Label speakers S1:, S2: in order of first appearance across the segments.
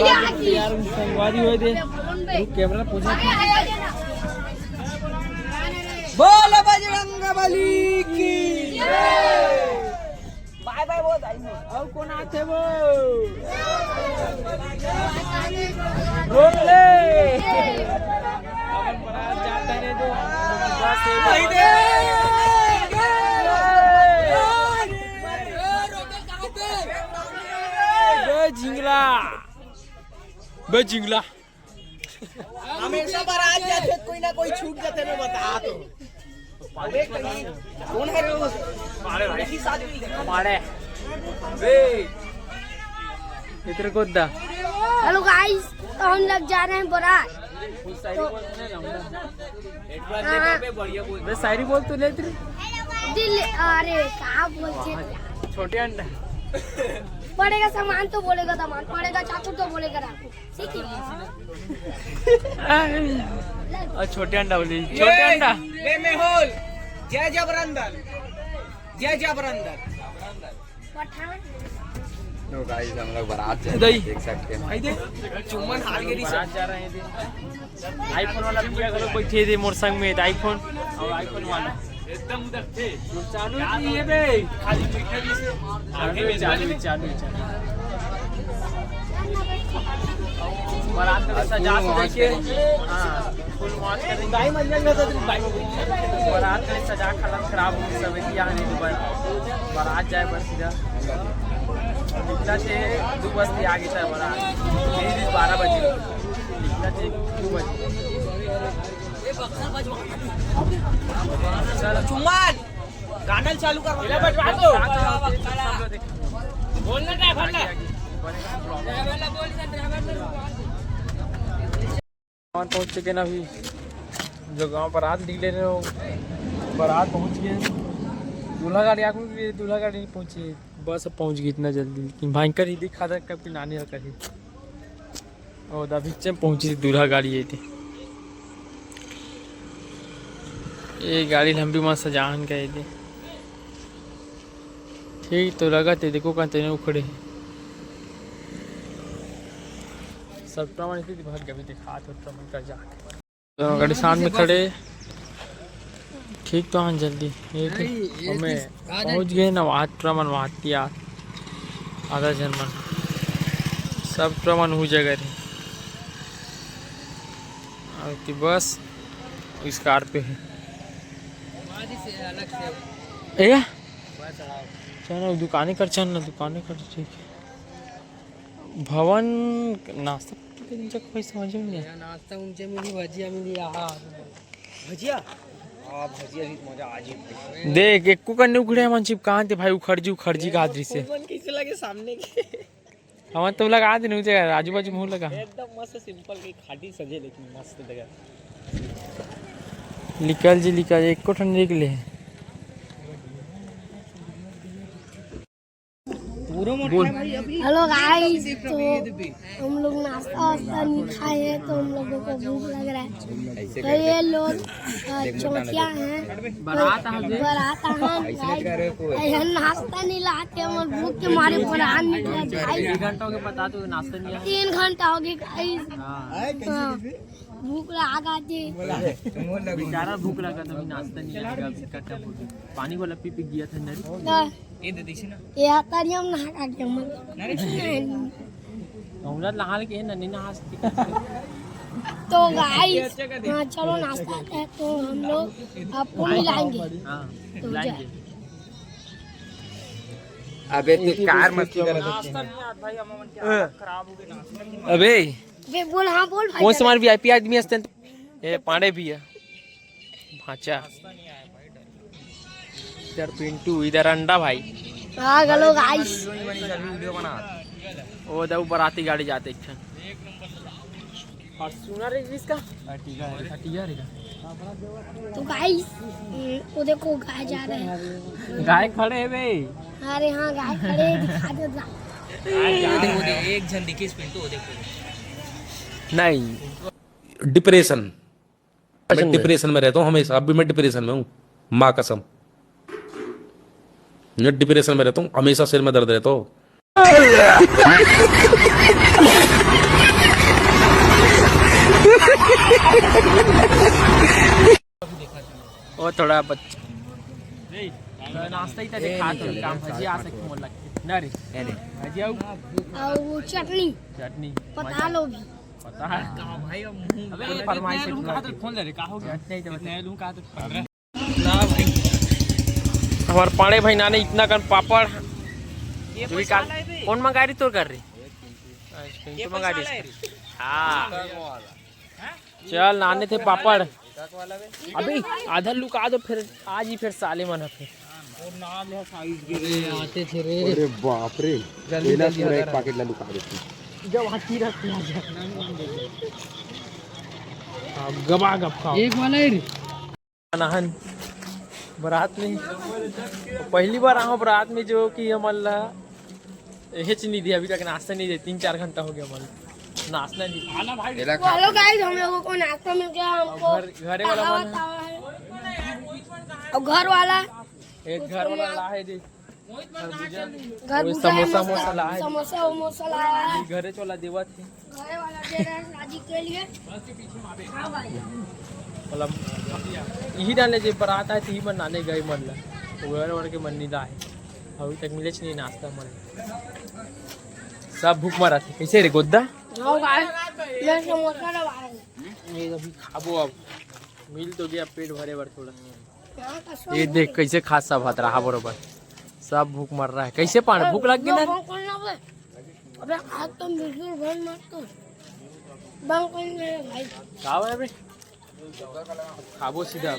S1: यार संगवारी होए दे कैमरा पूछा बोल बजरंगबली की बाय बाय बोल और कौन आते वो रोक ले अपन परार जाता है तो भाई दे बे जिंगला
S2: हमेशा बारात जाते कोई ना कोई छूट जाते मैं बता तो कौन है रे वो
S1: मारे बे इधर को दा
S3: हेलो गाइस तो हम लोग जा रहे हैं बारात
S1: बे शायरी बोल तू ले तेरे
S3: दिल अरे क्या बोलते
S1: छोटे अंडा
S3: पड़ेगा सामान तो बोलेगा सामान पड़ेगा चाकू तो बोलेगा राकू ठीक है
S1: और छोटे अंडा बोली छोटे अंडा
S2: बे मेहुल जय जबरंदर
S3: पठान
S4: तो गाइस हम लोग बारात जा रहे
S1: दही।
S4: हैं देख सकते हैं
S1: आई दे
S2: चुम्बन हालगिरी से
S1: बारात जा रहे हैं दे आईफोन वाला भैया लोग बैठे थे मोर संग में आईफोन और आईफोन वाला एकदम उधर थे चालू की है बे खाली बैठे भी से आगे में चालू बारात का सजा के हां फुल मौज कर रही भाई मंजन में तो भाई बारात का सजा खराब हो गई सब यहां नहीं बारात जाए बस सीधा निकला से 2 बजे आगे था बारात 12 बजे निकला से 2 बजे
S2: चुम्बन गाना चालू कर
S1: ले बजवा दो बोलना ड्राइवर ने पहुंच चुके ना अभी जो गांव बारात निकले रहे हो बारात पहुंच गए दूल्हा गाड़ी आगे भी दूल्हा गाड़ी नहीं पहुंची बस अब पहुंच गई इतना जल्दी लेकिन भयंकर ही दिखा था कभी नानी का ही और अभी पहुंची थी दूल्हा गाड़ी ये थी ये गाड़ी लंबी मस्त सजान गए थे ठीक तो लगा थे देखो कहाँ तेने उखड़े सब प्रमाण इतनी भाग गए दिखा तो प्रमाण का जाके तो गाड़ी सामने में खड़े ठीक तो हाँ जल्दी ये हमें पहुँच गए ना वाहत प्रमाण वाहतिया आधा जर्मन सब प्रमाण हो जगह रहे और बस इस कार पे है चलो दुकानें कर चल ना दुकानें कर ठीक है भवन नाश्ता पैसा समझ में नहीं
S2: नाश्ता उनसे मिली भजिया मिली भजिया भजिया भी मजा आज
S1: देख एक को करने उखड़े मन चिप कहाँ थे भाई उखड़जी का हादरी से
S2: कैसे लगे सामने के
S1: हमारे तो लगा दे नहीं जगह आजू बाजू मुँह लगा
S2: एकदम मस्त सिंपल की खाटी सजे लेकिन मस्त लगा
S1: निकल एक को ठंड निकले
S3: हेलो गाइस तो हम लोग नाश्ता वास्ता नहीं खाए हैं तो हम लोगों को भूख लग रहा है तो ये लोग चौथिया हैं बारात हैं नाश्ता नहीं लाते हम भूख के मारे बारात निकले
S1: 1 घंटा हो गया पता तो नाश्ता नहीं
S3: 3 घंटा हो गए गाइस भूख लगा थे
S1: बेचारा भूख लगा तो नाश्ता नहीं लगा पानी वाला पी गया था नरी
S2: ये दे दीजिए ना
S3: ये आता नहीं हम नहा के
S1: हमरा नहा के ना नहीं नहा
S3: तो गाइस चलो नाश्ता है तो हम लोग आपको मिलाएंगे
S1: हां
S3: तो
S1: लाएंगे
S4: अबे तू कार मस्ती कर रहा
S1: नाश्ता नहीं यार भाई हम मन के खराब हो गए नाश्ता अबे
S3: वे बोल हाँ बोल भाई
S1: कौन समार वीआईपी आदमी हस्ते ये पांडे भी है भाचा इधर पिंटू इधर अंडा भाई
S3: हाँ हेलो गाइस
S4: वीडियो बना
S1: वो दो बराती गाड़ी जाते एक और सुना रे इसका हटिया रे
S3: तो गाइस वो देखो गाय जा रहे हैं
S1: गाय खड़े है बे
S3: अरे हाँ गाय खड़े हैं, दिखा दो
S2: देखो एक जन दिखे इस पिंटू वो देखो
S1: नहीं
S5: डिप्रेशन मैं डिप्रेशन में रहता हूँ हमेशा अभी मैं डिप्रेशन में हूँ माँ कसम मैं डिप्रेशन में रहता हूँ हमेशा सिर में दर्द रहता हूँ
S1: वो थोड़ा बच्चा नाश्ता ही तक खा तो काम भजिया आ सकती मोर लगती ना रे भजिया
S3: और वो चटनी
S1: चटनी
S3: पता लो भी
S1: पता है भाई अबे फरमाइश से कहा तो फोन ले रे का हो गया नहीं तो मैं लूं कहा तो 15 ना भाई हमारे पाड़े भाई नाने इतना कर पापड़ जो भी कौन मंगा रही तो कर रही ये मंगा रही हाँ चल नाने थे पापड़ अभी आधा लुका दो फिर आज ही फिर साले मन फिर
S2: आते थे रे।
S6: अरे बाप रे
S2: जल्दी जल्दी
S6: पूरा एक पैकेट ला लुका देती
S1: जब हाथी रखते हैं गबा गब खाओ
S2: एक वाला ही रे।
S1: नाहन बारात में पहली बार आओ बारात में जो कि हमारा हेच नहीं दिया अभी तक नाश्ता नहीं दिया 3-4 घंटा हो गया हमारा नाश्ता नहीं खाना भाई
S3: हेलो गाइस हम लोगों को नाश्ता मिल गया हमको
S1: घरे वाला
S3: और घर वाला
S1: एक घर वाला लाए दे
S3: घर
S1: समोसा मोसा लाए
S3: समोसा वमोसा लाया है
S1: घरे चला देवा थे
S3: घर वाला दे रहा है शादी के लिए हाँ भाई
S1: मतलब यही डाले जो बारात आए यही बनाने गए मन घर वर के मन नहीं लाए अभी तक मिले नहीं नाश्ता मन सब भूख मारा थे कैसे रे गोद्दा
S3: हाँ गाइस मैं समोसा लगा
S1: ये अभी खाबो अब मिल तो गया पेट भरे भर थोड़ा
S3: यहाँ का सब
S1: ये देख कैसे खासा भात रहा बरोबर सब भूख मर रहा है कैसे पानी भूख लग गई ना
S3: अबे आज तुम बिल्कुल बंद मत कर बंद कर मेरे भाई
S1: खाओ है बे खाबो सीधा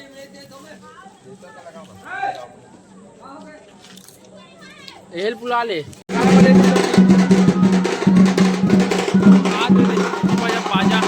S1: एल बुला ले बाजा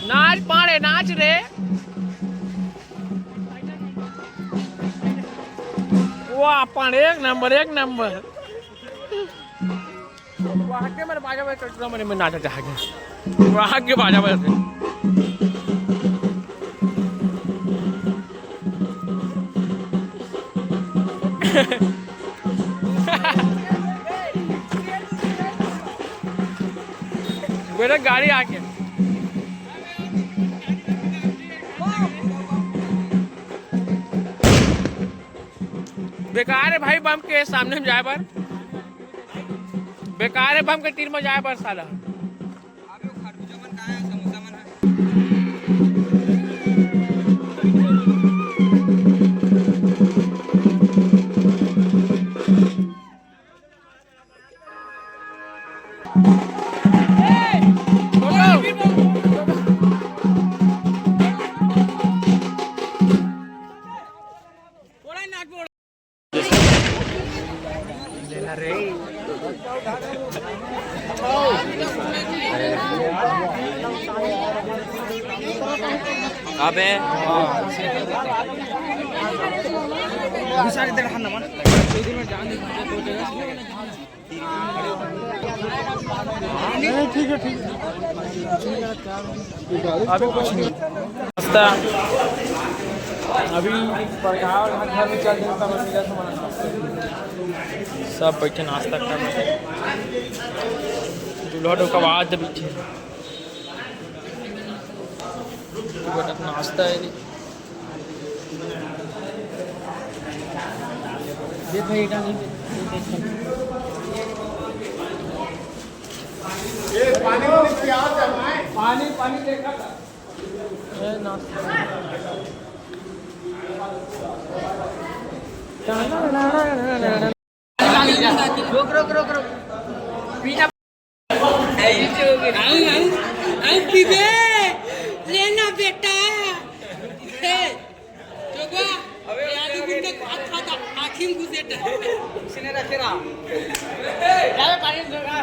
S1: नाच पाड़े नाच रे वाह पाड़े एक नंबर वहाँ के मेरे बाजा में कटरा मैंने में नाचा चाह गया वहाँ के बाजा में मेरे गाड़ी आके बेकार है भाई बम के सामने में जाए पर बेकार है बम के तीर में जाए पर साला
S4: अबे
S1: ठीक है अभी कुछ नहीं नाश्ता अभी घर में चल देता सब बैठे नाश्ता कर दूल्हा का आवाज पीछे नाश्ता है ये भाई का नहीं पानी देखा था रोक पीना
S2: लेना बेटा आखिम घुसेटा इसने रखे रहा जावे पानी जोगा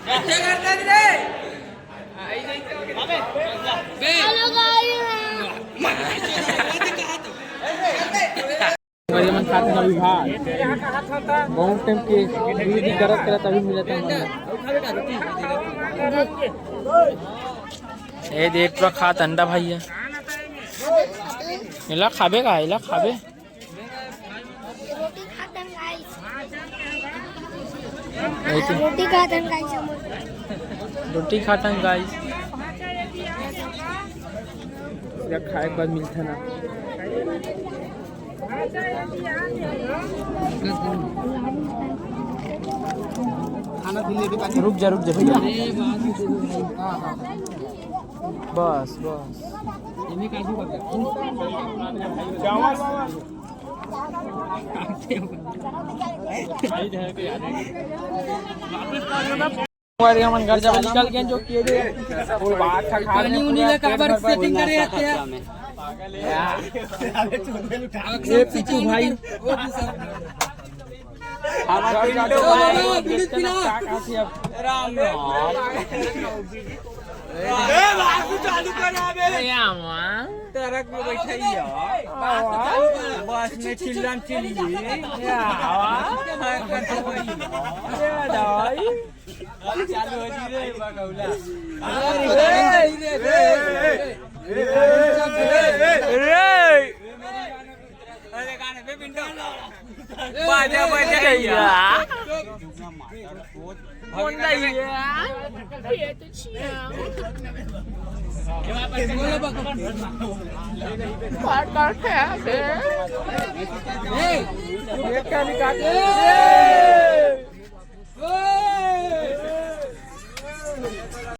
S2: कैसे करता रे
S3: हेलो गाइस
S1: मन खाते ना विभाग बहुत टाइम के विधि करत अभी मिलता ए देख पूरा खात अंडा भाई है इला खाबे का इला खाबे
S3: रोटी खाते हैं गाइस
S1: रोटी खाता है गाइस या खाए के बाद मिलता ना रुक जा भैया बस मन घर जब निकल गए जो किए थे वो बात था
S2: पानी उनी का काबर सेटिंग करे आते हैं
S1: ये पिचू भाई राम चालू ट्रक में बैठा बस में चिल्लाम चिल्ली चालू हो जी रे बगौला अरे गाने पे पिंडो बाजा गया कौन नहीं है ये तो छिया काट काट है ये क्या निकाल